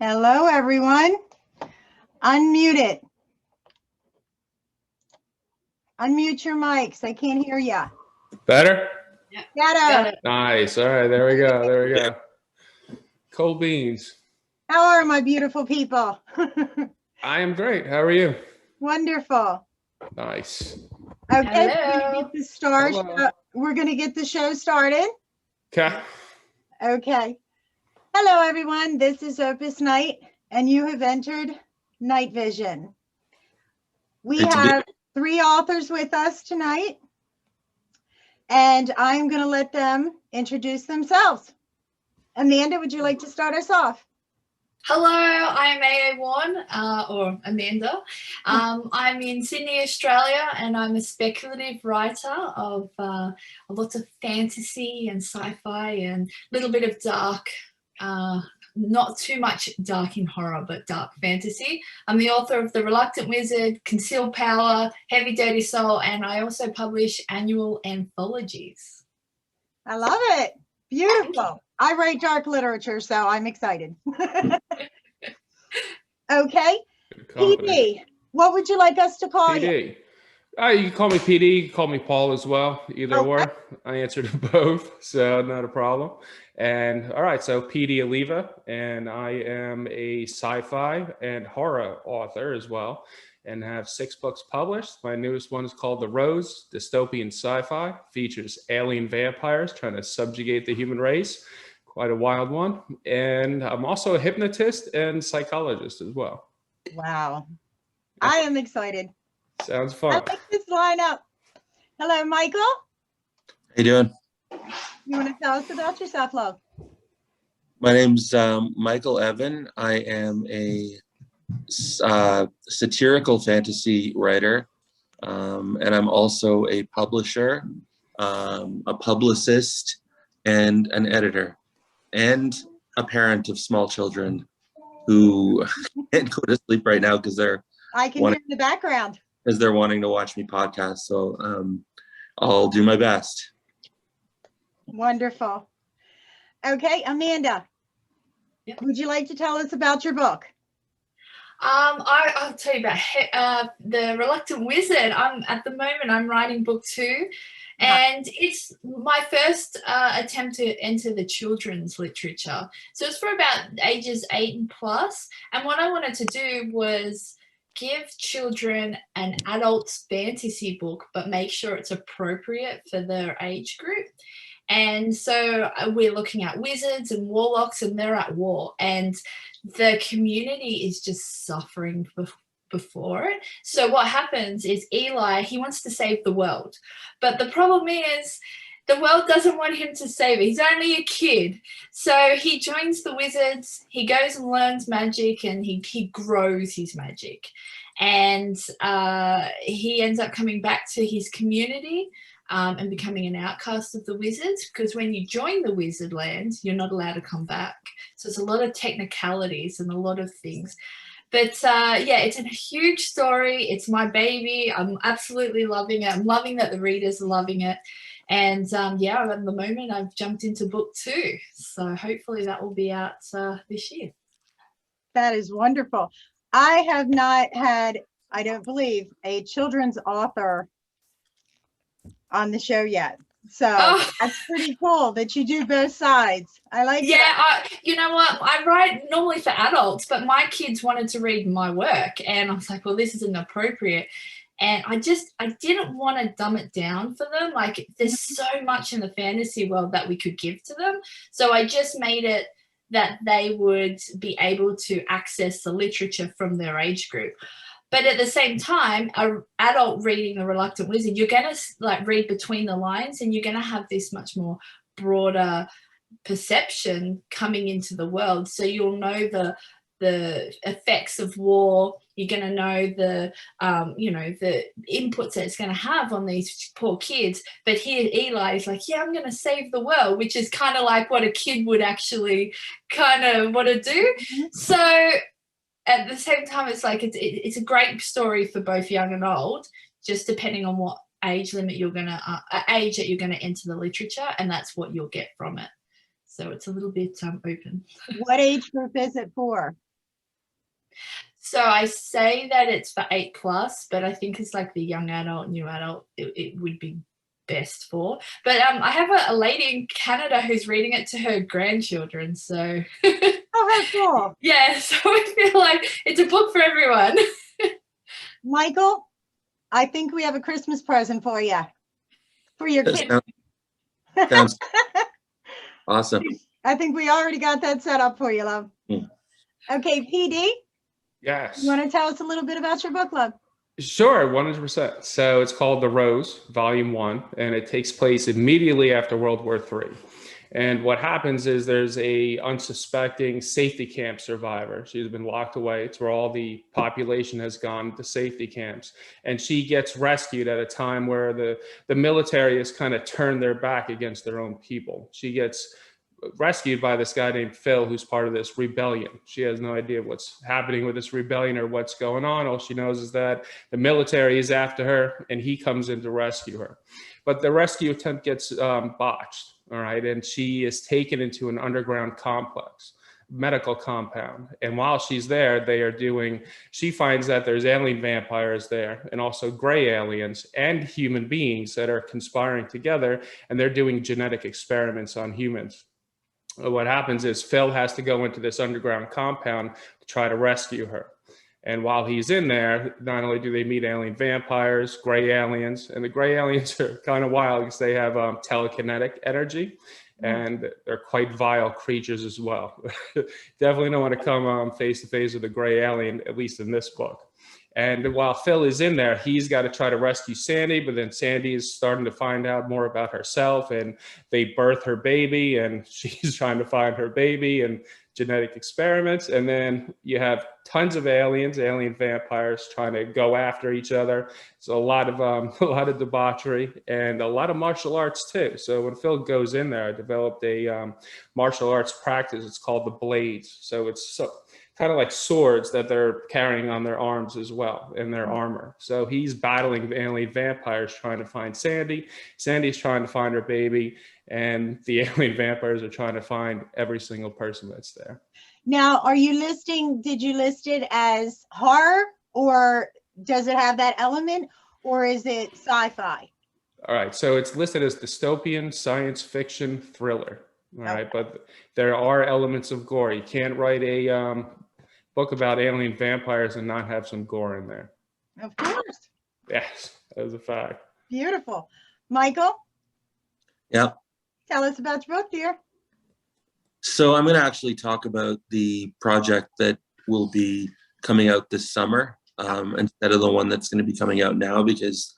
Hello, everyone. Unmute it. Unmute your mics. I can't hear you. Better? Yeah. Better. Nice. All right, there we go. There we go. Cold beans. How are my beautiful people? I am great. How are you? Wonderful. Nice. Okay, Hello. we're going to get the show started. Okay. Okay. Hello, everyone. This is Opus Night, and you have entered Night Vision. We have 3 authors with us tonight, and I'm going to let them introduce themselves. Amanda, would you like to start us off? Hello, I'm AA Warren, or Amanda. I'm in Sydney, Australia, and I'm a speculative writer of a lot of fantasy and sci-fi and a little bit of dark, not too much dark in horror, but dark fantasy. I'm the author of The Reluctant Wizard, Concealed Power, Heavy Dirty Soul, and I also publish annual anthologies. I love it. Beautiful. I write dark literature, so I'm excited. Okay. PD, what would you like us to call you? PD. You can call me PD. You can call me Paul as well. Either or. I answer to both, so not a problem. And all right, so PD Aliva, and I am a sci-fi and horror author as well, and have 6 books published. My newest one is called The Rose, dystopian sci-fi, features alien vampires trying to subjugate the human race. Quite a wild one. And I'm also a hypnotist and psychologist as well. Wow. I am excited. Sounds fun. I like this lineup. Hello, Michael. How you doing? You want to tell us about yourself, love? My name's Michael Evan. I am a satirical fantasy writer, and I'm also a publisher, a publicist, and an editor, and a parent of small children who can't go to sleep right now because I can hear in the background. Because they're wanting to watch me podcast. So I'll do my best. Wonderful. Okay, Amanda, would you like to tell us about your book? I'll tell you about The Reluctant Wizard. At the moment, I'm writing book 2. And it's my first attempt to enter the children's literature. So it's for about ages 8 and plus. And what I wanted to do was give children an adult fantasy book, but make sure it's appropriate for their age group. And so we're looking at wizards and warlocks, and they're at war. And the community is just suffering before it. So what happens is Eli, he wants to save the world, but the problem is the world doesn't want him to save it. He's only a kid. So he joins the wizards, he goes and learns magic, and he grows his magic, and he ends up coming back to his community and becoming an outcast of the wizards, because when you join the wizard land, you're not allowed to come back. So it's a lot of technicalities and a lot of things. But yeah, it's a huge story. It's my baby. I'm absolutely loving it. I'm loving that the readers are loving it. And yeah, at the moment, I've jumped into book 2. So hopefully that will be out this year. That is wonderful. I have not had, I don't believe, a children's author on the show yet. So that's pretty cool that you do both sides. I like that. You know what? I write normally for adults, but my kids wanted to read my work. And I was like, well, this isn't appropriate. And I didn't want to dumb it down for them. Like, there's so much in the fantasy world that we could give to them. So I just made it that they would be able to access the literature from their age group. But at the same time, an adult reading The Reluctant Wizard, you're going to like read between the lines, and you're going to have this much more broader perception coming into the world. So you'll know the effects of war. You're going to know the the inputs that it's going to have on these poor kids. But here Eli is like, yeah, I'm going to save the world, which is kind of like what a kid would actually kind of want to do. So at the same time, it's like it's a great story for both young and old, just depending on what age limit you're going to age that you're going to enter the literature, and that's what you'll get from it. So it's a little bit open. What age group is it for? So I say that it's for 8+, but I think it's like the young adult, new adult, it would be best for. But I have a lady in Canada who's reading it to her grandchildren. So Oh, how cool. yeah, so I feel like it's a book for everyone. Michael, I think we have a Christmas present for you, for your That kids. sounds awesome. I think we already got that set up for you, love. Okay, PD, Yes. you want to tell us a little bit about your book, love? Sure, 100%. So it's called The Rose, Volume 1, and it takes place immediately after World War III. And what happens is there's a unsuspecting safety camp survivor. She's been locked away. It's where all the population has gone to safety camps. And she gets rescued at a time where the military has kind of turned their back against their own people. She gets rescued by this guy named Phil, who's part of this rebellion. She has no idea what's happening with this rebellion or what's going on. All she knows is that the military is after her and he comes in to rescue her. But the rescue attempt gets botched, all right? And she is taken into an underground complex, medical compound. And while she's there, she finds that there's alien vampires there and also gray aliens and human beings that are conspiring together, and they're doing genetic experiments on humans. What happens is Phil has to go into this underground compound to try to rescue her. And while he's in there, not only do they meet alien vampires, gray aliens, and the gray aliens are kind of wild because they have telekinetic energy, and they're quite vile creatures as well. Definitely don't want to come face to face with a gray alien, at least in this book. And while Phil is in there, he's got to try to rescue Sandy, but then Sandy is starting to find out more about herself, and they birth her baby, and she's trying to find her baby and genetic experiments. And then you have tons of aliens, alien vampires trying to go after each other. So a lot of debauchery and a lot of martial arts too. So when Phil goes in there, I developed a martial arts practice. It's called the Blades. So it's kind of like swords that they're carrying on their arms as well in their armor. So he's battling alien vampires trying to find Sandy. Sandy's trying to find her baby, and the alien vampires are trying to find every single person that's there. Now, did you list it as horror, or does it have that element, or is it sci-fi? All right, so it's listed as dystopian science fiction thriller. All right, but there are elements of gore. You can't write a book about alien vampires and not have some gore in there. Of course. Yes, that is a fact. Beautiful. Michael? Yeah. Tell us about your book, dear. So I'm going to actually talk about the project that will be coming out this summer instead of the one that's going to be coming out now, because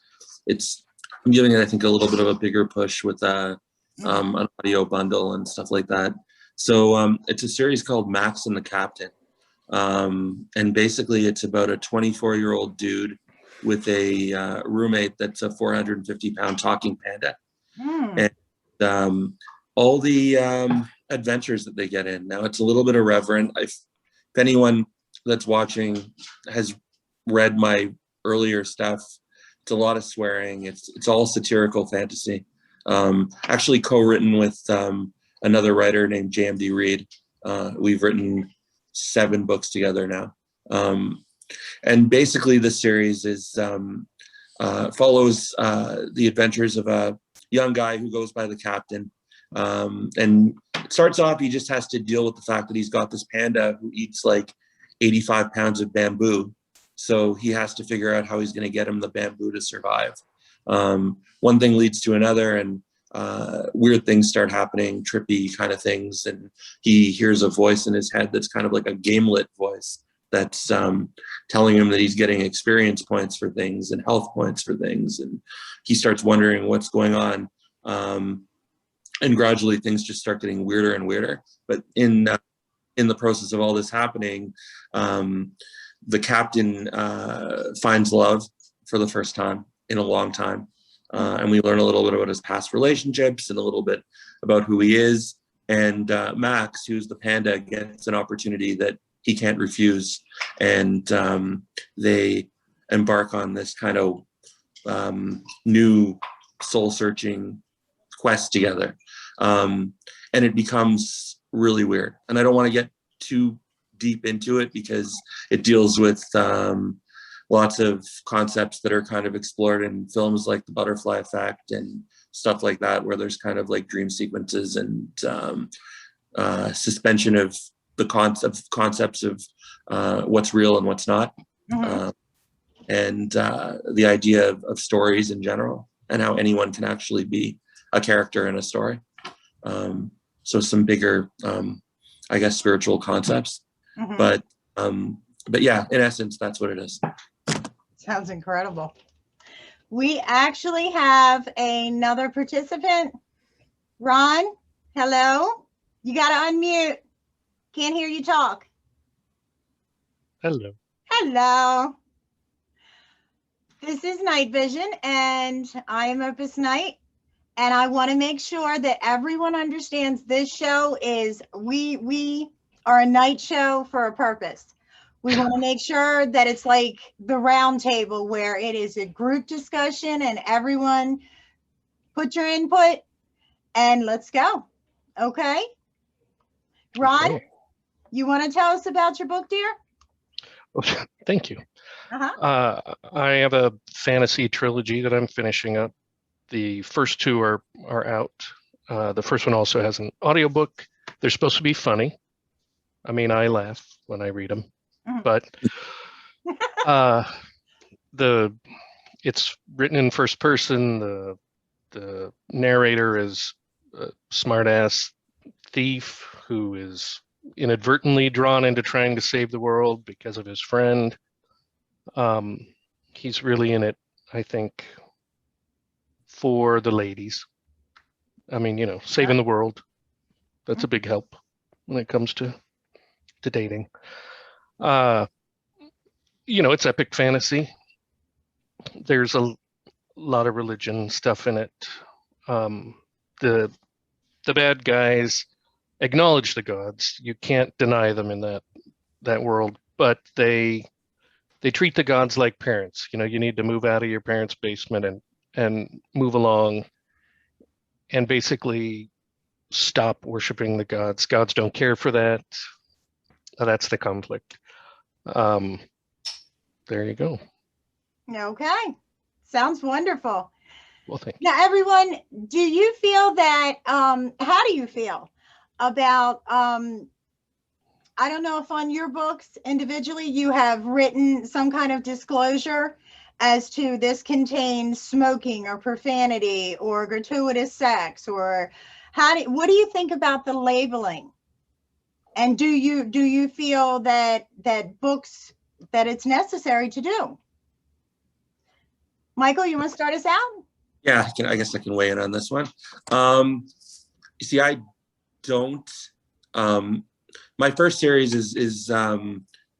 I'm giving it, I think, a little bit of a bigger push with an audio bundle and stuff like that. So it's a series called Max and the Captain. And basically it's about a 24-year-old dude with a roommate that's a 450-pound talking panda. And all the adventures that they get in. Now it's a little bit irreverent. If anyone that's watching has read my earlier stuff, it's a lot of swearing. It's all satirical fantasy. Actually co-written with another writer named JMD Reed. We've written 7 books together now. And basically this series follows the adventures of a young guy who goes by the Captain. And it starts off, he just has to deal with the fact that he's got this panda who eats like 85 pounds of bamboo. So he has to figure out how he's going to get him the bamboo to survive. One thing leads to another, and weird things start happening, trippy kind of things. And he hears a voice in his head that's kind of like a game-lit voice that's telling him that he's getting experience points for things and health points for things. And he starts wondering what's going on. And gradually things just start getting weirder and weirder. But in the process of all this happening, the Captain finds love for the first time in a long time. And we learn a little bit about his past relationships and a little bit about who he is. And Max, who's the panda, gets an opportunity that he can't refuse. And they embark on this kind of new soul-searching quest together. And it becomes really weird. And I don't want to get too deep into it because it deals with lots of concepts that are kind of explored in films like The Butterfly Effect and stuff like that, where there's kind of like dream sequences and suspension of the concepts of what's real and what's not. Mhm. And the idea of stories in general and how anyone can actually be a character in a story. So some bigger, I guess, spiritual concepts, Mhm. but yeah, in essence, that's what it is. Sounds incredible. We actually have another participant. Ron, hello. You got to unmute. Can't hear you talk. Hello. Hello. This is Night Vision, and I am Opus Night. And I want to make sure that everyone understands this show is we are a night show for a purpose. We want to make sure that it's like the round table where it is a group discussion and everyone put your input and let's go. Okay. Ron, Okay. you want to tell us about your book, dear? Thank you. Uh-huh. I have a fantasy trilogy that I'm finishing up. The first two are out. The first one also has an audiobook. They're supposed to be funny. I mean, I laugh when I read them, Mhm. but it's written in first person. The narrator is a smart-ass thief who is inadvertently drawn into trying to save the world because of his friend. He's really in it, I think, for the ladies. I mean, saving the world. That's a big help when it comes to dating. It's epic fantasy. There's a lot of religion stuff in it. The bad guys acknowledge the gods. You can't deny them in that world, but they treat the gods like parents. You need to move out of your parents' basement and move along and basically stop worshiping the gods. Gods don't care for that. That's the conflict. There you go. Okay. Sounds wonderful. Well, thank you. Now, everyone, do you feel that, how do you feel about, I don't know if on your books individually you have written some kind of disclosure as to this contains smoking or profanity or gratuitous sex, or what do you think about the labeling? And do you feel that books, that it's necessary to do? Michael, you want to start us out? Yeah, I guess I can weigh in on this one. You see, I don't. My first series is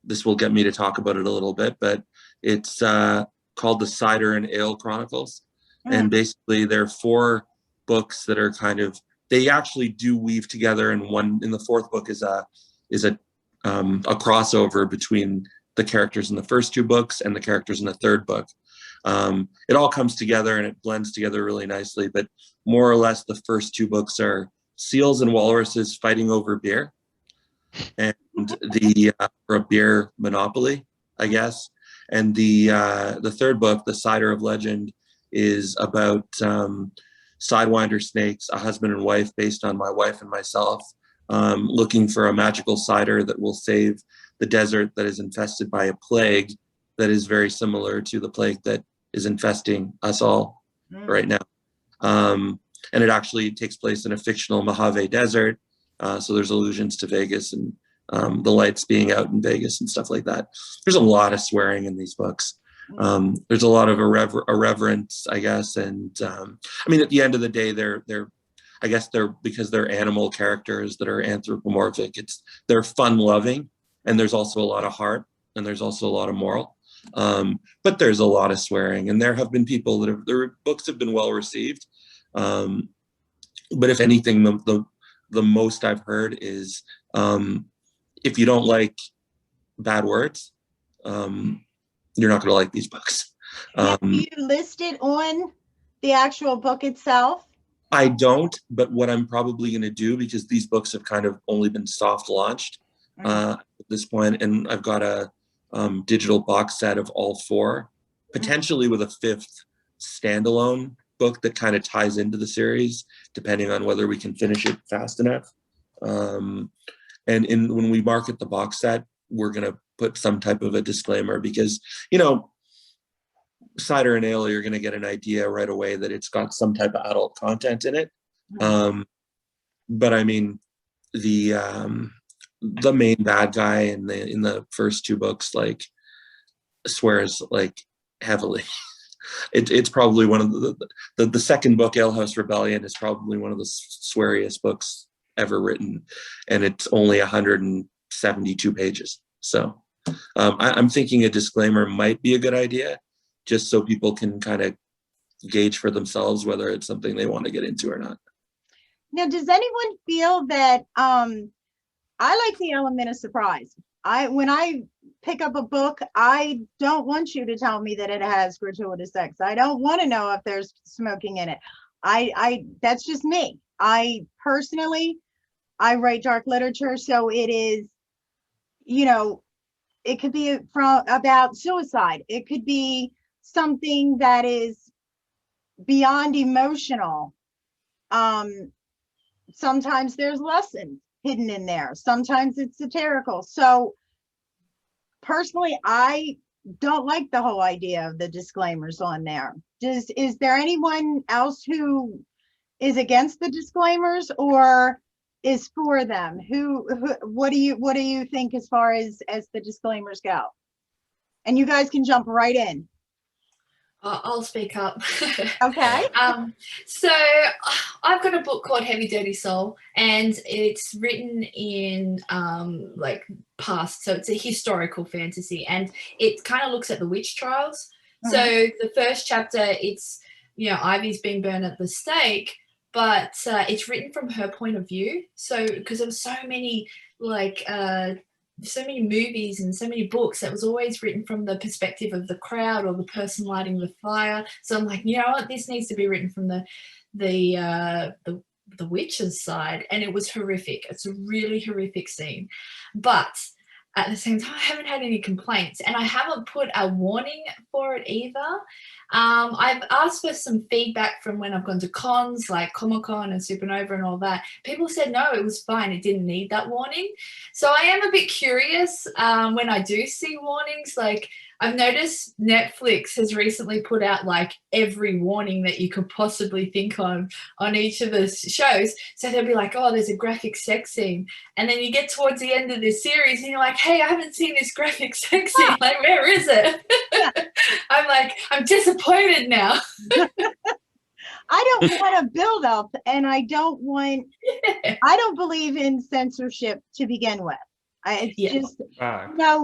this will get me to talk about it a little bit, but it's called the Cider and Ale Chronicles, and basically there are 4 books that are kind of, they actually do weave together, and one in the 4th book is a crossover between the characters in the first 2 books and the characters in the 3rd book. It all comes together and it blends together really nicely, but more or less the first 2 books are seals and walruses fighting over beer, and or a beer monopoly, I guess. And the 3rd book, The Cider of Legend, is about sidewinder snakes, a husband and wife based on my wife and myself, looking for a magical cider that will save the desert that is infested by a plague that is very similar to the plague that is infesting us all right now. And it actually takes place in a fictional Mojave desert. So there's allusions to Vegas and the lights being out in Vegas and stuff like that. There's a lot of swearing in these books. There's a lot of irreverence, I guess. And I mean, at the end of the day, because they're animal characters that are anthropomorphic, they're fun loving, and there's also a lot of heart, and there's also a lot of moral. But there's a lot of swearing, and there have been people their books have been well received. But if anything, the most I've heard is if you don't like bad words, you're not going to like these books. Have you listed on the actual book itself? I don't, but what I'm probably going to do, because these books have kind of only been soft launched, at this point, and I've got a digital box set of all 4, potentially with a 5th standalone book that kind of ties into the series, depending on whether we can finish it fast enough. And when we market the box set, we're going to put some type of a disclaimer because, you know, cider and ale, you're going to get an idea right away that it's got some type of adult content in it. But I mean, the main bad guy in the first 2 books, like, swears like heavily. It's probably one of the second book, Alehouse Rebellion, is probably one of the sweariest books ever written, and it's only 172 pages. So I'm thinking a disclaimer might be a good idea, just so people can kind of gauge for themselves whether it's something they want to get into or not. Now, does anyone feel that I like the element of surprise? When I pick up a book, I don't want you to tell me that it has gratuitous sex. I don't want to know if there's smoking in it. That's just me. I personally write dark literature, so it is, you know, it could be about suicide. It could be something that is beyond emotional. Sometimes there's lessons hidden in there. Sometimes it's satirical. So personally, I don't like the whole idea of the disclaimers on there. Is there anyone else who is against the disclaimers or is for them? What do you think as far as the disclaimers go? And you guys can jump right in. I'll speak up. Okay. So I've got a book called Heavy Dirty Soul, and it's written in like past, so it's a historical fantasy, and it kind of looks at the witch trials. So the first chapter, it's, you know, Ivy's being burned at the stake, but it's written from her point of view. So because there were so many movies and so many books that was always written from the perspective of the crowd or the person lighting the fire. So I'm like, you know what, this needs to be written from the witch's side. And it was horrific. It's a really horrific scene. But at the same time, I haven't had any complaints, and I haven't put a warning for it either. I've asked for some feedback from when I've gone to cons like Comic-Con and Supernova and all that. People said, no, it was fine. It didn't need that warning. So I am a bit curious when I do see warnings. Like, I've noticed Netflix has recently put out like every warning that you could possibly think on each of the shows. So they'll be like, oh, there's a graphic sex scene. And then you get towards the end of this series and you're like, hey, I haven't seen this graphic sex scene. Like, where is it? I'm like, I'm disappointed now. I don't want to build up, and I don't believe in censorship to begin with. Just,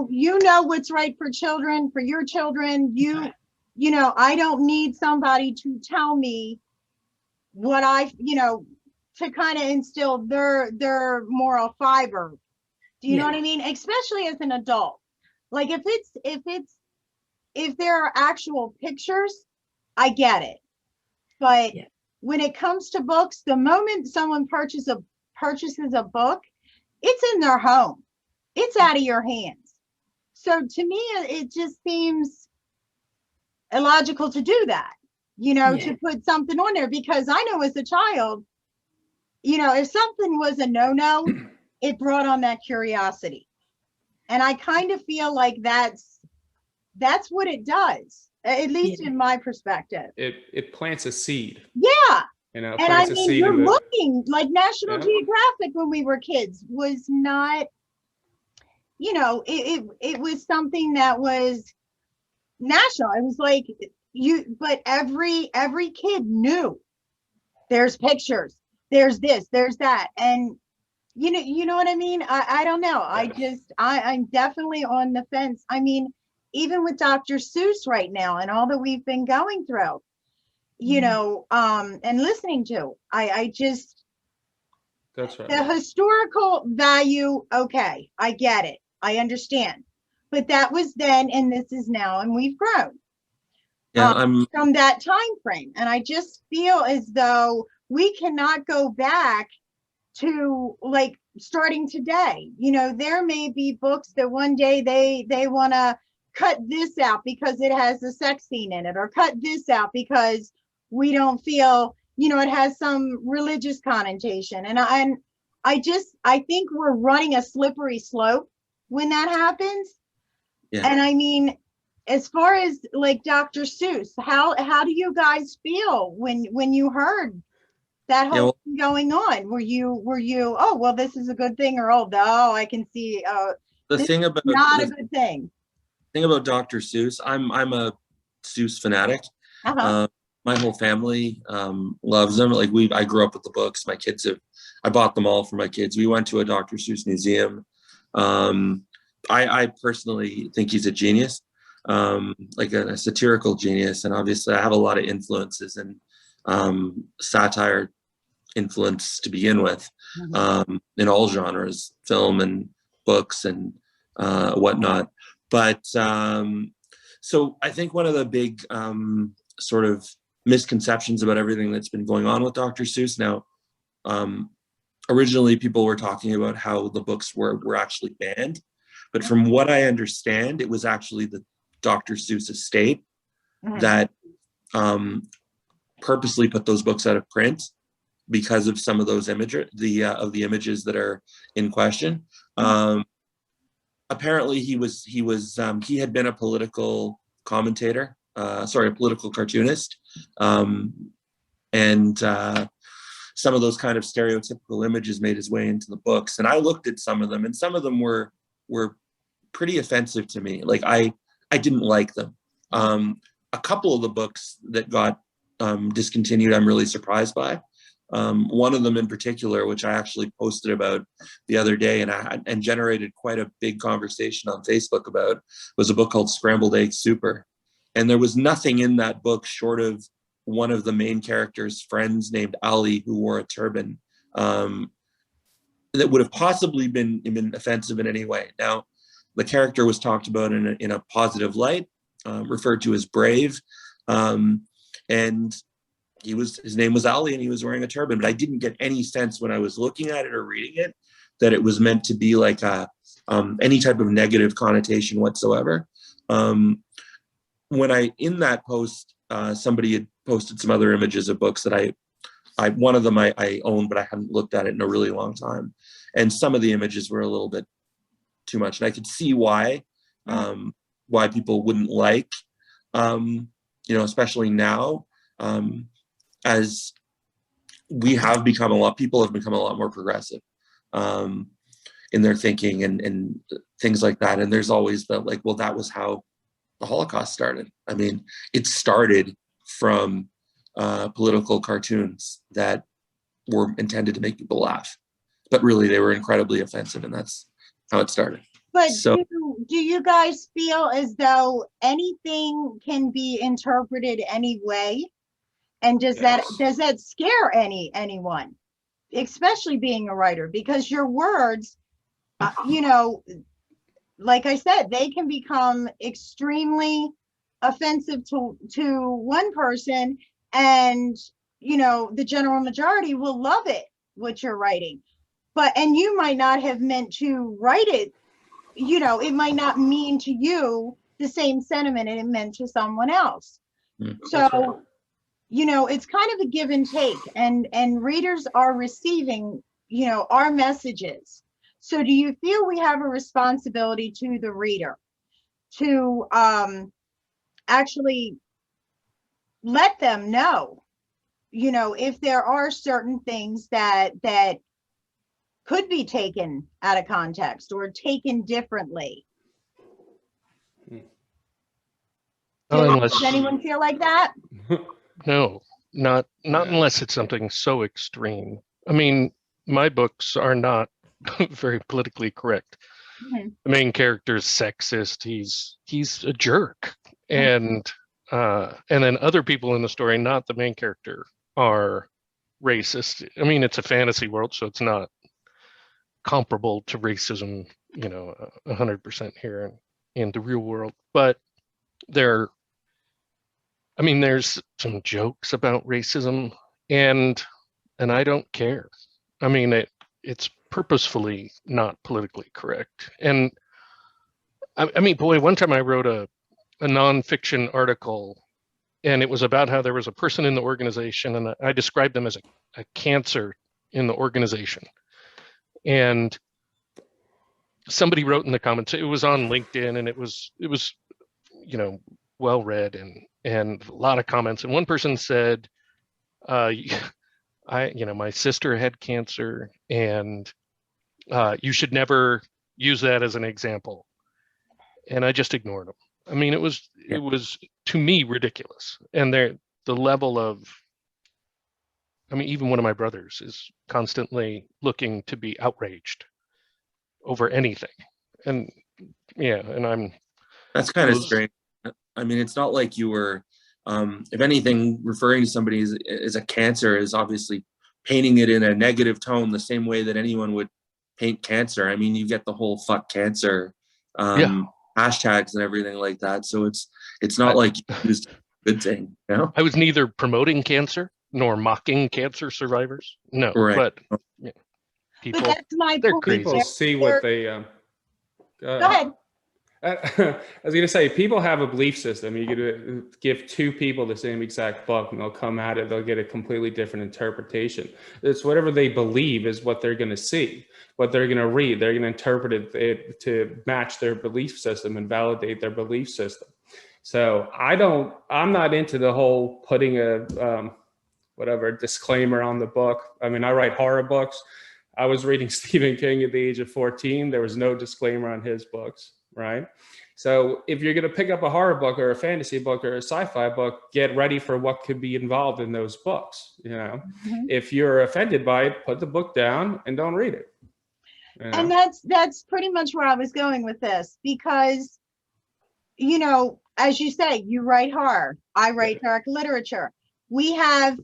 you know what's right for children, for your children. You know, I don't need somebody to tell me what to kind of instill their moral fiber. Do you know what I mean? Especially as an adult. Like if there are actual pictures, I get it. But when it comes to books, the moment someone purchases a book, it's in their home. It's out of your hands. So to me, it just seems illogical to do that, to put something on there, because I know as a child, if something was a no-no, it brought on that curiosity. And I kind of feel like that's what it does, at least in my perspective. It plants a seed. Yeah. And I mean, you're looking like National Geographic when we were kids was not, it was something that was national. It was like but every kid knew there's pictures, there's this, there's that. And you know what I mean? I don't know. I'm definitely on the fence. I mean, even with Dr. Seuss right now and all that we've been going through, and listening to, I just, that's right. The historical value, okay, I get it. I understand. But that was then, and this is now, and we've grown from that time frame. And I just feel as though we cannot go back to like starting today. You know, there may be books that one day they want to cut this out because it has a sex scene in it, or cut this out because we don't feel, you know, it has some religious connotation. And I think we're running a slippery slope when that happens. Yeah. And I mean, as far as like Dr. Seuss, how do you guys feel when you heard that whole thing going on? Were you, oh, well, this is a good thing, or, oh, no, I can see The this thing is about not a good thing. thing about Dr. Seuss, I'm a Seuss fanatic. Uh-huh. My whole family loves them. Like I grew up with the books. My kids I bought them all for my kids. We went to a Dr. Seuss museum. I personally think he's a genius, like a satirical genius. And obviously I have a lot of influences and satire influence to begin with, in all genres, film and books and whatnot. But so I think one of the big sort of misconceptions about everything that's been going on with Dr. Seuss now, originally people were talking about how the books were actually banned. But from what I understand, it was actually the Dr. Seuss estate that purposely put those books out of print because of some of those images, of the images that are in question. Apparently he had been a political commentator, a political cartoonist. And some of those kind of stereotypical images made his way into the books. And I looked at some of them, and some of them were pretty offensive to me. Like I didn't like them. A couple of the books that got discontinued, I'm really surprised by. One of them in particular, which I actually posted about the other day and generated quite a big conversation on Facebook about, was a book called Scrambled Egg Super. And there was nothing in that book short of one of the main character's friends named Ali, who wore a turban, that would have possibly been offensive in any way. Now, the character was talked about in a positive light, referred to as brave, and his name was Ali, and he was wearing a turban. But I didn't get any sense when I was looking at it or reading it that it was meant to be like any type of negative connotation whatsoever. In that post, somebody had posted some other images of books that one of them I own, but I hadn't looked at it in a really long time. And some of the images were a little bit too much. And I could see why people wouldn't like, especially now, as people have become a lot more progressive in their thinking and things like that. And there's always that, like, well, that was how the Holocaust started. I mean, it started from political cartoons that were intended to make people laugh, but really they were incredibly offensive, and that's how it started. But so, do you guys feel as though anything can be interpreted any way? And does that scare anyone, especially being a writer? Because your words, like I said, they can become extremely offensive to one person, and the general majority will love it, what you're writing. And you might not have meant to write it. It might not mean to you the same sentiment it meant to someone else. So, it's kind of a give and take, and readers are receiving, our messages. So do you feel we have a responsibility to the reader to actually let them know, if there are certain things that could be taken out of context or taken differently? Does anyone feel like that? No, not unless it's something so extreme. I mean, my books are not very politically correct. The main character is sexist. He's a jerk, and then other people in the story, not the main character, are racist. I mean, it's a fantasy world, so it's not comparable to racism, 100% here in the real world. But there's some jokes about racism, and I don't care. I mean, it's purposefully not politically correct. And I mean, boy, one time I wrote a nonfiction article, and it was about how there was a person in the organization, and I described them as a cancer in the organization. And somebody wrote in the comments, it was on LinkedIn, and it was you know, well read and a lot of comments. And one person said, my sister had cancer, and you should never use that as an example. And I just ignored him. I mean, it was to me ridiculous. And the level of, I mean, even one of my brothers is constantly looking to be outraged over anything. And yeah, and That's kind of strange. I mean, it's not like you were, if anything, referring to somebody as a cancer is obviously painting it in a negative tone, the same way that anyone would paint cancer. I mean, you get the whole "fuck cancer" hashtags and everything like that. So it's not like you used a good thing, you know? I was neither promoting cancer nor mocking cancer survivors. No, Right. but yeah, people, But that's my they're point. crazy. People see what they. Go ahead. I was going to say, people have a belief system. You could give two people the same exact book, and they'll come at it. They'll get a completely different interpretation. It's whatever they believe is what they're going to see, what they're going to read. They're going to interpret it to match their belief system and validate their belief system. So I'm not into the whole putting a disclaimer on the book. I mean, I write horror books. I was reading Stephen King at the age of 14. There was no disclaimer on his books. Right. So if you're going to pick up a horror book or a fantasy book or a sci-fi book, get ready for what could be involved in those books. You know, if you're offended by it, put the book down and don't read it. You know? And that's pretty much where I was going with this, because, you know, as you say, you write horror, I write dark literature. We have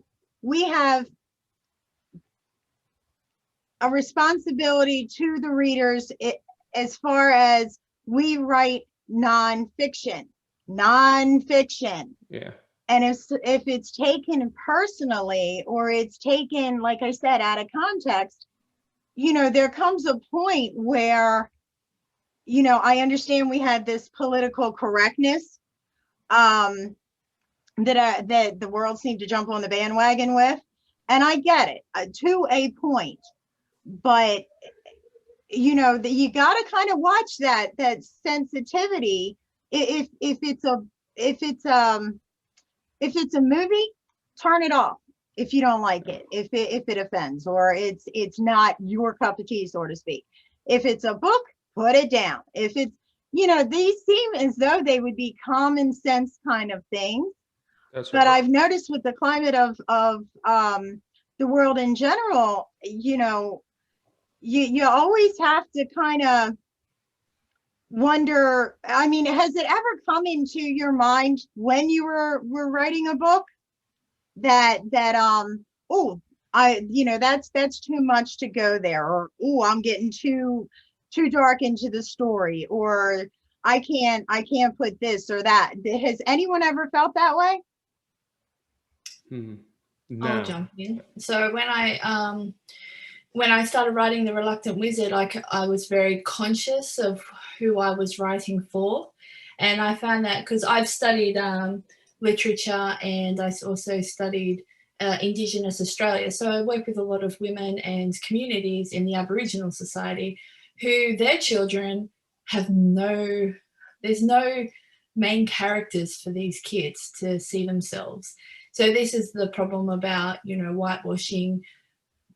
a responsibility to the readers as far as we write nonfiction. Yeah. And if it's taken personally, or it's taken, like I said, out of context, you know, there comes a point where, you know, I understand we had this political correctness that the world seemed to jump on the bandwagon with, and I get it to a point, but you know, you got to kind of watch that sensitivity. If it's a movie, turn it off if you don't like it, if it offends, or it's not your cup of tea, so to speak. If it's a book, put it down. If it's, you know, these seem as though they would be common sense kind of things. That's but right. I've noticed with the climate of the world in general, you know, you always have to kind of wonder. I mean, has it ever come into your mind when you were writing a book that you know, that's too much to go there, or I'm getting too dark into the story, or I can't put this or that? Has anyone ever felt that way? No. I'll jump in. So when I started writing The Reluctant Wizard, I was very conscious of who I was writing for. And I found that because I've studied literature, and I also studied Indigenous Australia. So I work with a lot of women and communities in the Aboriginal society who their children have there's no main characters for these kids to see themselves. So this is the problem about, you know, whitewashing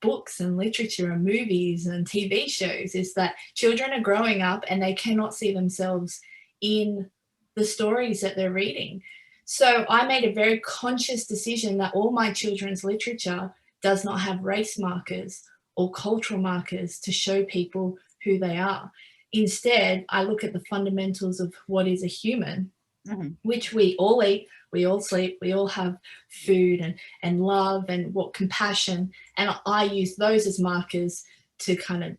books and literature and movies and TV shows, is that children are growing up and they cannot see themselves in the stories that they're reading. So I made a very conscious decision that all my children's literature does not have race markers or cultural markers to show people who they are. Instead, I look at the fundamentals of what is a human, which we all eat, we all sleep, we all have food and love and what compassion. And I use those as markers to kind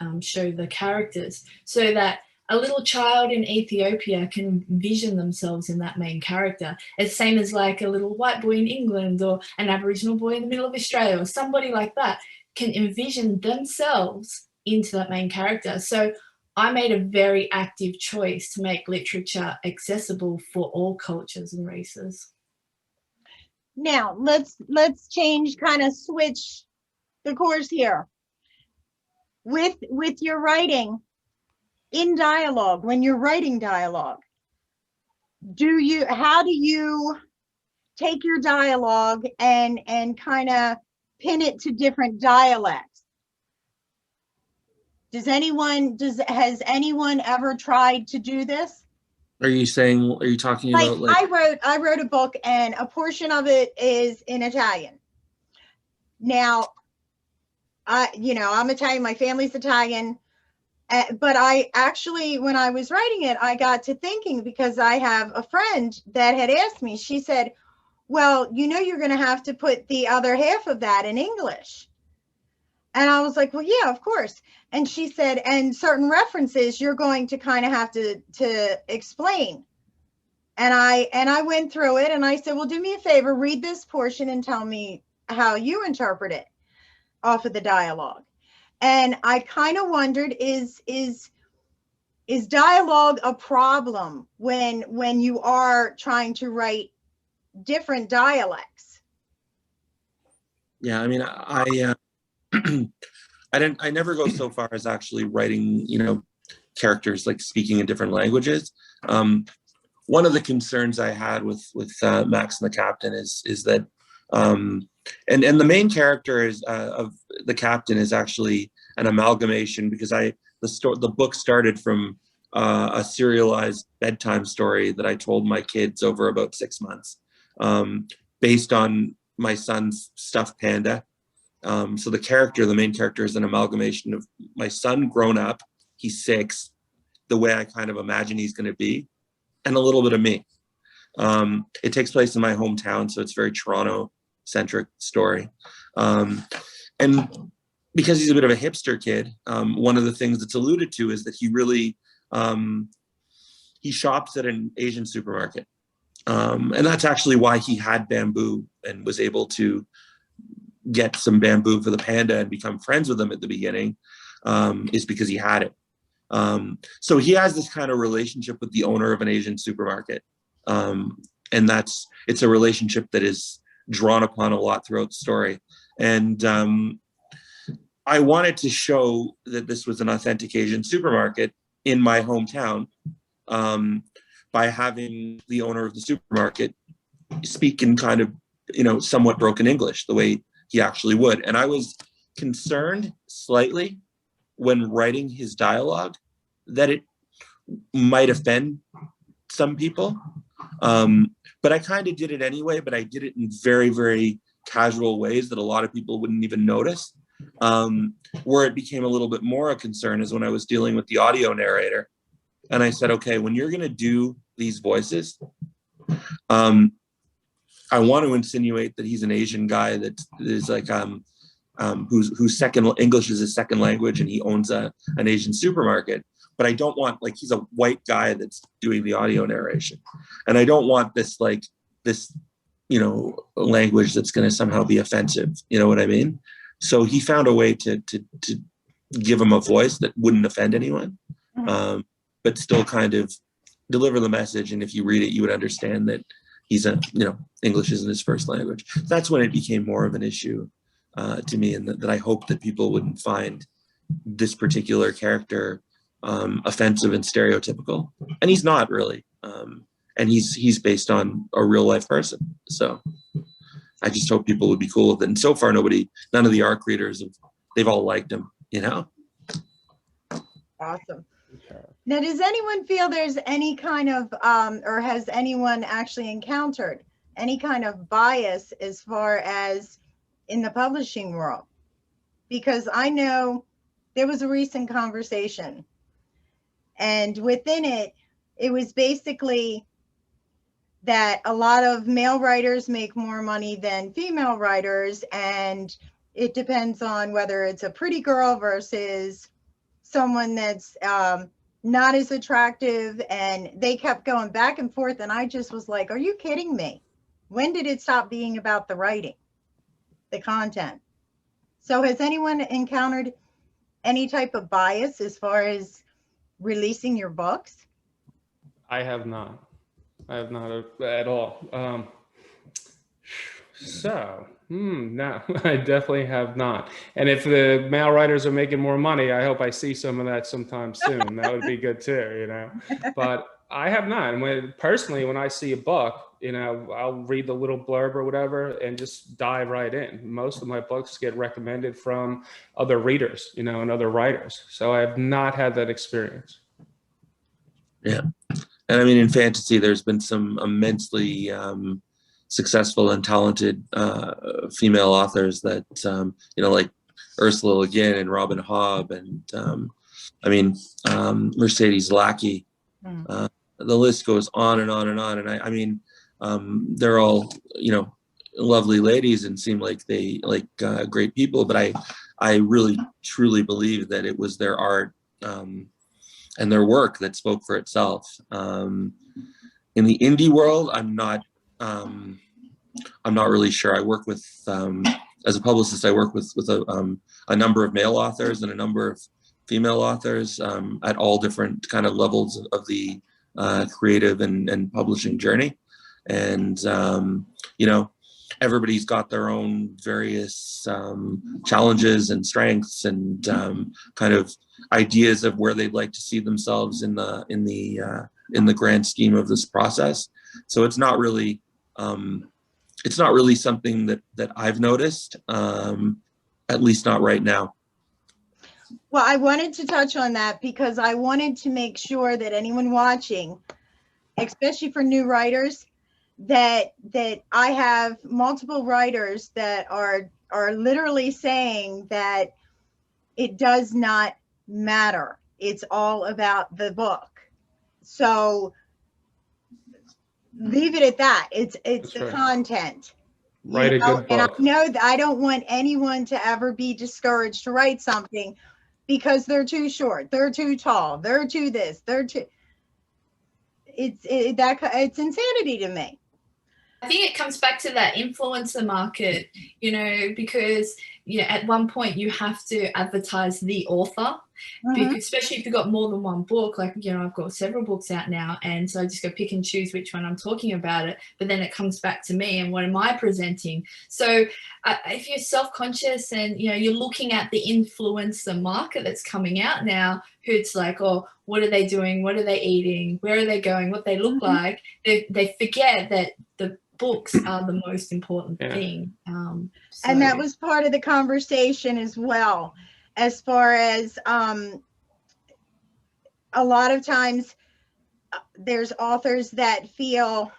of show the characters, so that a little child in Ethiopia can envision themselves in that main character. It's the same as like a little white boy in England, or an Aboriginal boy in the middle of Australia, or somebody like that. can envision themselves into that main character. So I made a very active choice to make literature accessible for all cultures and races. Now let's change, kind of switch the course here. With your writing in dialogue, when you're writing dialogue, how do you take your dialogue and kind of pin it to different dialects? Has anyone ever tried to do this? Are you talking about like I wrote a book and a portion of it is in Italian. Now, I'm Italian, my family's Italian, but I actually, when I was writing it, I got to thinking, because I have a friend that had asked me, she said, well, you're going to have to put the other half of that in English. And I was like, well, yeah, of course. And she said, and certain references you're going to kind of have to explain. And I went through it and I said, well, do me a favor, read this portion and tell me how you interpret it off of the dialogue. And I kind of wondered, is dialogue a problem when you are trying to write different dialects? Yeah, I mean, I never go so far as actually writing, characters like speaking in different languages. One of the concerns I had with Max and the captain is that, and the main character of the captain is actually an amalgamation, because the book started from a serialized bedtime story that I told my kids over about 6 months, based on my son's stuffed panda. So the main character is an amalgamation of my son grown up, he's 6, the way I kind of imagine he's going to be, and a little bit of me. It takes place in my hometown, so it's very Toronto-centric story. And because he's a bit of a hipster kid, one of the things that's alluded to is that he really, he shops at an Asian supermarket. And that's actually why he had bamboo and was able to get some bamboo for the panda and become friends with them at the beginning, is because he had it. So he has this kind of relationship with the owner of an Asian supermarket. And it's a relationship that is drawn upon a lot throughout the story. And I wanted to show that this was an authentic Asian supermarket in my hometown, by having the owner of the supermarket speak in kind of, somewhat broken English, the way he actually would. And I was concerned slightly when writing his dialogue that it might offend some people. But I kind of did it anyway, but I did it in very, very casual ways that a lot of people wouldn't even notice. Where it became a little bit more a concern is when I was dealing with the audio narrator. And I said, okay, when you're going to do these voices, I want to insinuate that he's an Asian guy that is like, whose second English is his second language, and he owns an Asian supermarket. But I don't want, like, he's a white guy that's doing the audio narration. And I don't want this language that's going to somehow be offensive. You know what I mean? So he found a way to give him a voice that wouldn't offend anyone, but still kind of deliver the message. And if you read it, you would understand that he's English isn't his first language. That's when it became more of an issue to me, and that I hope that people wouldn't find this particular character offensive and stereotypical. And he's not really. And he's based on a real life person. So I just hope people would be cool with it. And so far, none of the ARC readers, they've all liked him, Awesome. Now, does anyone feel there's any kind of, or has anyone actually encountered any kind of bias as far as in the publishing world? Because I know there was a recent conversation, and within it, it was basically that a lot of male writers make more money than female writers, and it depends on whether it's a pretty girl versus someone that's not as attractive. And they kept going back and forth, and I just was like, are you kidding me? When did it stop being about the writing, the content? So has anyone encountered any type of bias as far as releasing your books? I have not. I have not at all. No, I definitely have not. And if the male writers are making more money, I hope I see some of that sometime soon. That would be good too, you know. But I have not. And when I see a book, you know, I'll read the little blurb or whatever and just dive right in. Most of my books get recommended from other readers, you know, and other writers. So I have not had that experience. Yeah. And I mean, in fantasy, there's been some immensely successful and talented female authors that, you know, like Ursula Le Guin and Robin Hobb and Mercedes Lackey. The list goes on and on and on. And I mean, they're all, you know, lovely ladies and seem like they great people. But I really, truly believe that it was their art and their work that spoke for itself. In the indie world, I'm not really sure. I work with, as a publicist, I work with a number of male authors and a number of female authors at all different kind of levels of the creative and publishing journey. And, you know, everybody's got their own various challenges and strengths and kind of ideas of where they'd like to see themselves in the grand scheme of this process. So it's not really something that I've noticed, at least not right now. Well, I wanted to touch on that because I wanted to make sure that anyone watching, especially for new writers, that I have multiple writers that are literally saying that it does not matter. It's all about the book. So leave it at that. It's the content. Write a good book. And I know that I don't want anyone to ever be discouraged to write something because they're too short, they're too tall, they're too this, they're too. It's insanity to me. I think it comes back to that influencer market, you know, because, you know, at one point you have to advertise the author, because especially if you've got more than one book, like, you know, I've got several books out now, and so I just go pick and choose which one I'm talking about it, but then it comes back to me and what am I presenting? So if you're self-conscious and, you know, you're looking at the influencer market that's coming out now, who's like, oh, what are they doing? What are they eating? Where are they going? What they look like? They forget that the books are the most important thing. And that was part of the conversation as well, as far as a lot of times there's authors that feel,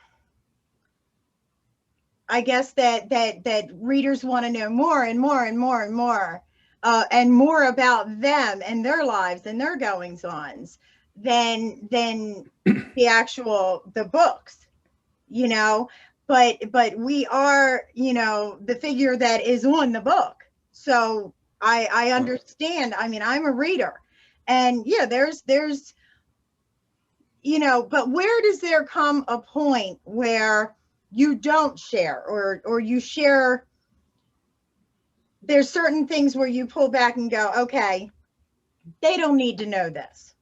I guess, that readers want to know more and more and more and more and more about them and their lives and their goings-ons than the books, you know. But we are, you know, the figure that is on the book. So I understand. I mean, I'm a reader, and yeah, there's, you know, but where does there come a point where you don't share or you share? There's certain things where you pull back and go, okay, they don't need to know this.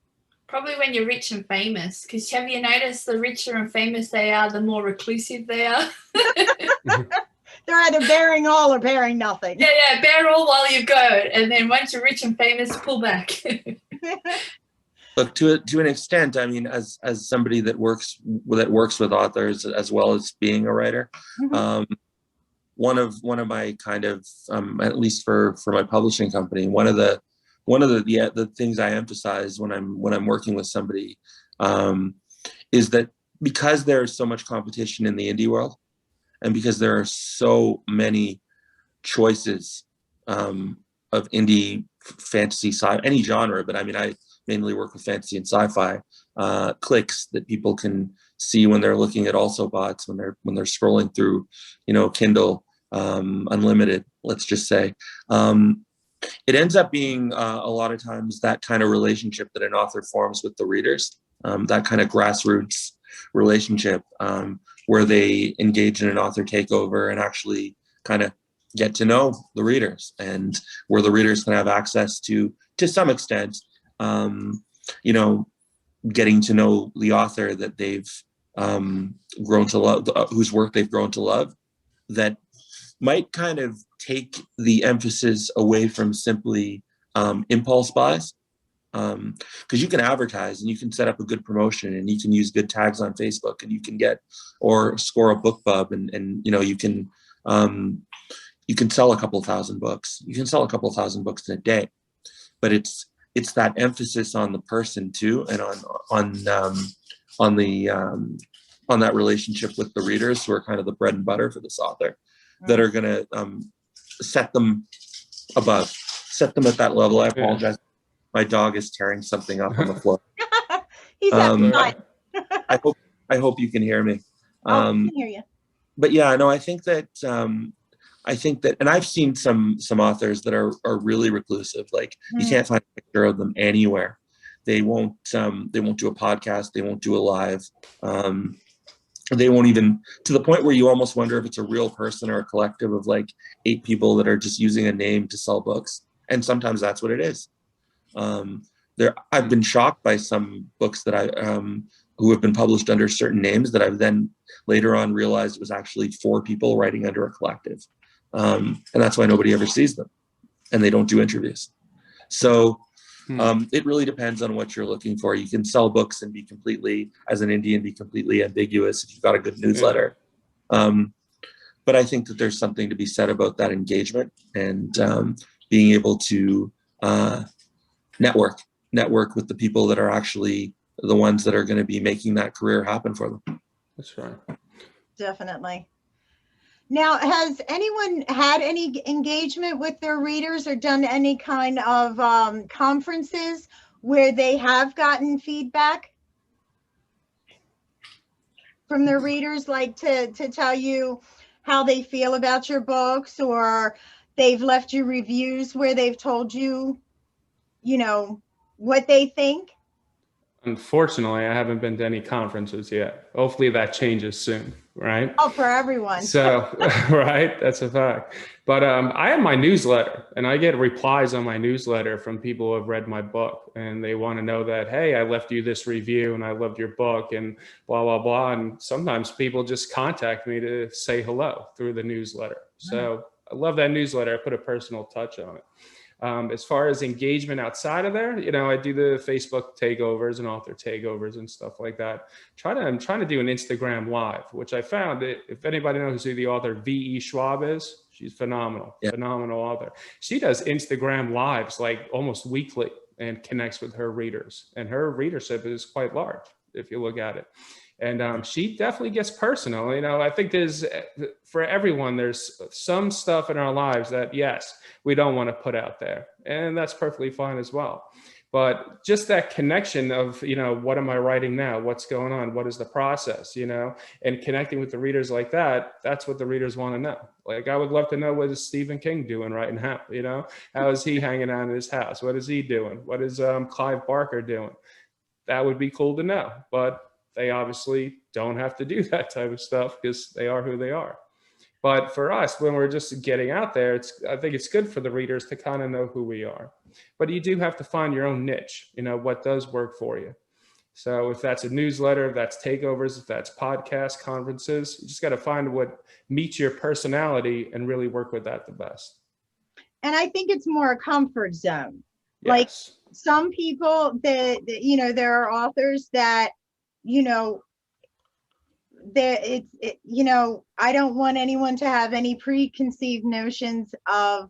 Probably when you're rich and famous, because have you noticed the richer and famous they are, the more reclusive they are? They're either bearing all or bearing nothing. Yeah, bear all while you go, and then once you're rich and famous, pull back. Look, to an extent, I mean, as somebody that works with authors as well as being a writer, one of my kind of at least for my publishing company, one of the things I emphasize when I'm working with somebody is that because there is so much competition in the indie world, and because there are so many choices of indie fantasy, sci, any genre, but I mean, I mainly work with fantasy and sci-fi, clicks that people can see when they're looking at also bots, when they're scrolling through, you know, Kindle Unlimited, let's just say. It ends up being a lot of times that kind of relationship that an author forms with the readers, that kind of grassroots relationship where they engage in an author takeover and actually kind of get to know the readers, and where the readers can have access to some extent, you know, getting to know the author that they've grown to love, whose work they've grown to love, that might kind of take the emphasis away from simply impulse buys. Because you can advertise and you can set up a good promotion and you can use good tags on Facebook and you can get or score a book bub, and you know, you can sell a couple thousand books. You can sell a couple thousand books in a day, but it's that emphasis on the person too, and on that relationship with the readers, who are kind of the bread and butter for this author, that are going to set them at that level. I apologize. My dog is tearing something up on the floor. He's having fun. I hope you can hear me. I can hear you. But yeah, no, I think that, and I've seen some authors that are really reclusive. Like you can't find a picture of them anywhere. They won't do a podcast. They won't do a live. They won't even, to the point where you almost wonder if it's a real person or a collective of like 8 people that are just using a name to sell books. And sometimes that's what it is. I've been shocked by some books that who have been published under certain names that I've then later on realized was actually 4 people writing under a collective. And that's why nobody ever sees them, and they don't do interviews. So it really depends on what you're looking for. You can sell books and be completely, as an indie, and be completely ambiguous if you've got a good newsletter. But I think that there's something to be said about that engagement and being able to network with the people that are actually the ones that are going to be making that career happen for them. That's right. Definitely. Now, has anyone had any engagement with their readers or done any kind of conferences where they have gotten feedback from their readers, like to tell you how they feel about your books, or they've left you reviews where they've told you, you know, what they think? Unfortunately, I haven't been to any conferences yet. Hopefully that changes soon, right? Oh, for everyone. So, right, that's a fact. But I have my newsletter, and I get replies on my newsletter from people who have read my book, and they want to know that, hey, I left you this review and I loved your book and blah, blah, blah. And sometimes people just contact me to say hello through the newsletter. So I love that newsletter. I put a personal touch on it. As far as engagement outside of there, you know, I do the Facebook takeovers and author takeovers and stuff like that. I'm trying to do an Instagram live, which I found that if anybody knows who the author V.E. Schwab is, she's phenomenal, phenomenal author. She does Instagram lives like almost weekly and connects with her readers, and her readership is quite large if you look at it. And she definitely gets personal. You know, I think for everyone, there's some stuff in our lives that, yes, we don't want to put out there. And that's perfectly fine as well. But just that connection of, you know, what am I writing now? What's going on? What is the process, you know? And connecting with the readers like that, that's what the readers want to know. Like, I would love to know, what is Stephen King doing right now? You know, how is he hanging out in his house? What is he doing? What is Clive Barker doing? That would be cool to know. But they obviously don't have to do that type of stuff because they are who they are. But for us, when we're just getting out there, I think it's good for the readers to kind of know who we are. But you do have to find your own niche, you know, what does work for you. So if that's a newsletter, if that's takeovers, if that's podcasts, conferences, you just got to find what meets your personality and really work with that the best. And I think it's more a comfort zone. Yes. Like some people that, you know, there are authors that, you know, you know, I don't want anyone to have any preconceived notions of,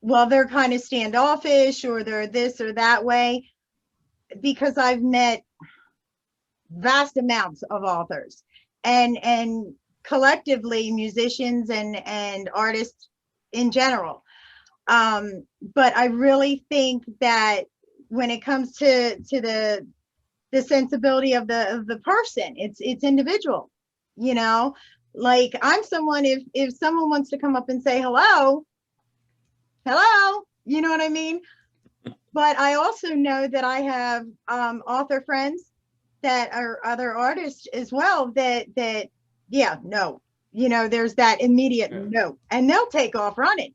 well, they're kind of standoffish or they're this or that way, because I've met vast amounts of authors and collectively musicians and artists in general. But I really think that when it comes to the sensibility of the person, it's individual, you know. Like, I'm someone, if someone wants to come up and say hello, you know what I mean? But I also know that I have author friends that are other artists as well that yeah, no, there's that immediate Yeah. no, and they'll take off running.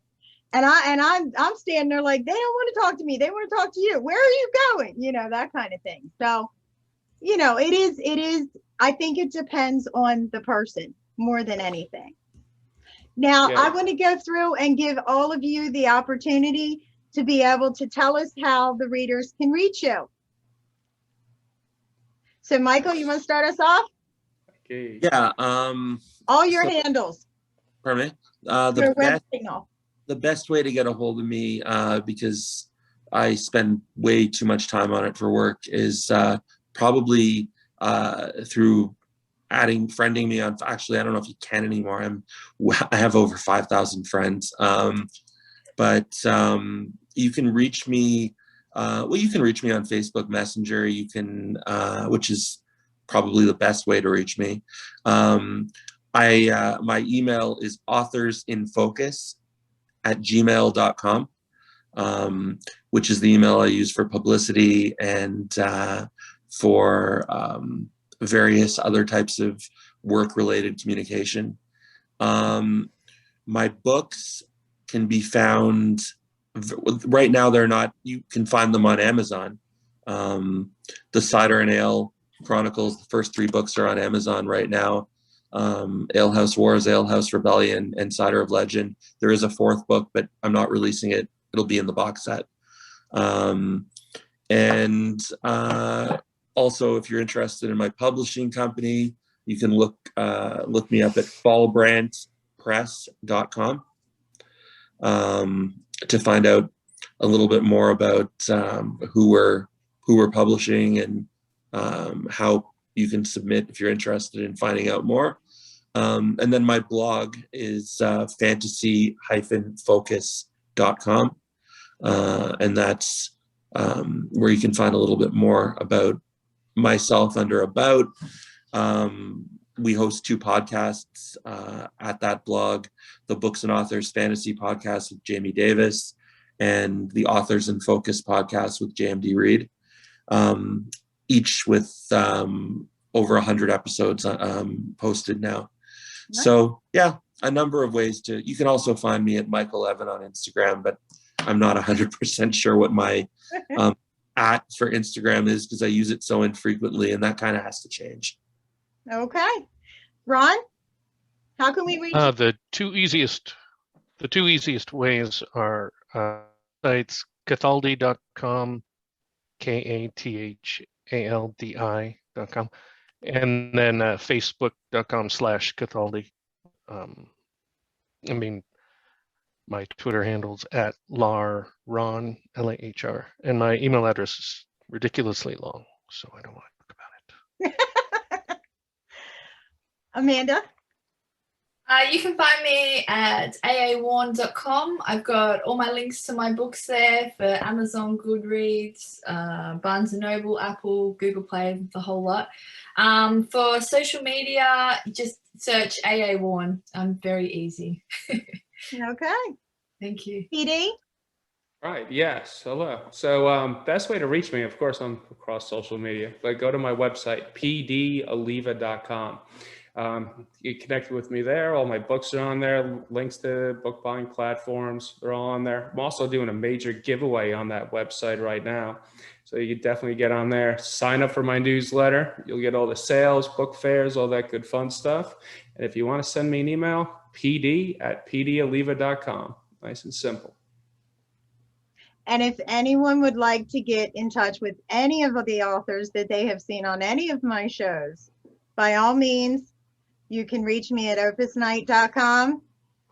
And I'm standing there like, they don't want to talk to me. They want to talk to you. Where are you going? That kind of thing. So, it is, I think it depends on the person more than anything. Now, Yeah. I want to go through and give all of you the opportunity to be able to tell us how the readers can reach you. So, Michael, you want to start us off? Okay. Yeah. All your So- handles. Pardon me. Your web signal. The best way to get a hold of me, because I spend way too much time on it for work, is probably through friending me on. Actually, I don't know if you can anymore. I have over 5,000 friends, but you can reach me. You can reach me on Facebook Messenger. You can, which is probably the best way to reach me. My email is authorsinfocus@gmail.com, which is the email I use for publicity and for various other types of work-related communication. My books can be found, right now they're not, you can find them on Amazon. The Cider and Ale Chronicles, the first 3 books are on Amazon right now. Alehouse Wars, Alehouse Rebellion, and Cider of Legend. There is a 4th book, but I'm not releasing it. It'll be in the box set. Also, if you're interested in my publishing company, you can look me up at fallbrandtpress.com to find out a little bit more about who we're publishing and how you can submit if you're interested in finding out more. And then my blog is fantasy-focus.com. And that's where you can find a little bit more about myself under About. We host 2 podcasts at that blog, the Books and Authors Fantasy Podcast with Jamie Davis and the Authors in Focus podcast with JMD Reed, each with over 100 episodes posted now. Nice. So yeah, a number of ways you can also find me at Michael Evan on Instagram, but I'm not 100% sure what my at for Instagram is because I use it so infrequently, and that kind of has to change. Okay. Ron, how can we reach you? The two easiest ways are sites kathaldi.com, KATHALDI.com, and then facebook.com/Kathaldi. My Twitter handle's at LAHR, LAHR, and my email address is ridiculously long, so I don't want to talk about it. Amanda? You can find me at aawarn.com. I've got all my links to my books there for Amazon, Goodreads, Barnes & Noble, Apple, Google Play, the whole lot. For social media, just search AA Warn. I'm very easy. Okay. Thank you. PD? Right. Yes. Hello. So best way to reach me, of course, I'm across social media, but go to my website, pdaliva.com. You connect with me there. All my books are on there. Links to book buying platforms, they're all on there. I'm also doing a major giveaway on that website right now. So you can definitely get on there, sign up for my newsletter. You'll get all the sales, book fairs, all that good fun stuff. And if you want to send me an email, pd@pdaliva.com. Nice and simple. And if anyone would like to get in touch with any of the authors that they have seen on any of my shows, by all means, you can reach me at opusnight.com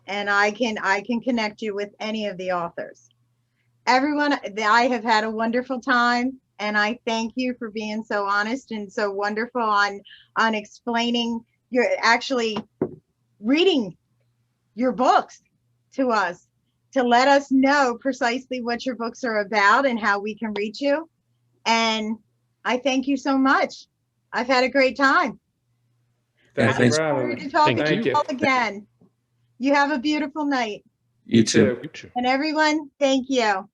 and I can connect you with any of the authors. Everyone, I have had a wonderful time, and I thank you for being so honest and so wonderful on explaining actually reading your books to us, to let us know precisely what your books are about and how we can reach you. And I thank you so much. I've had a great time. Thank you Thanks. for I look having forward me. to talking Thank to you. you all again. You have a beautiful night. You too. You too. And everyone, thank you.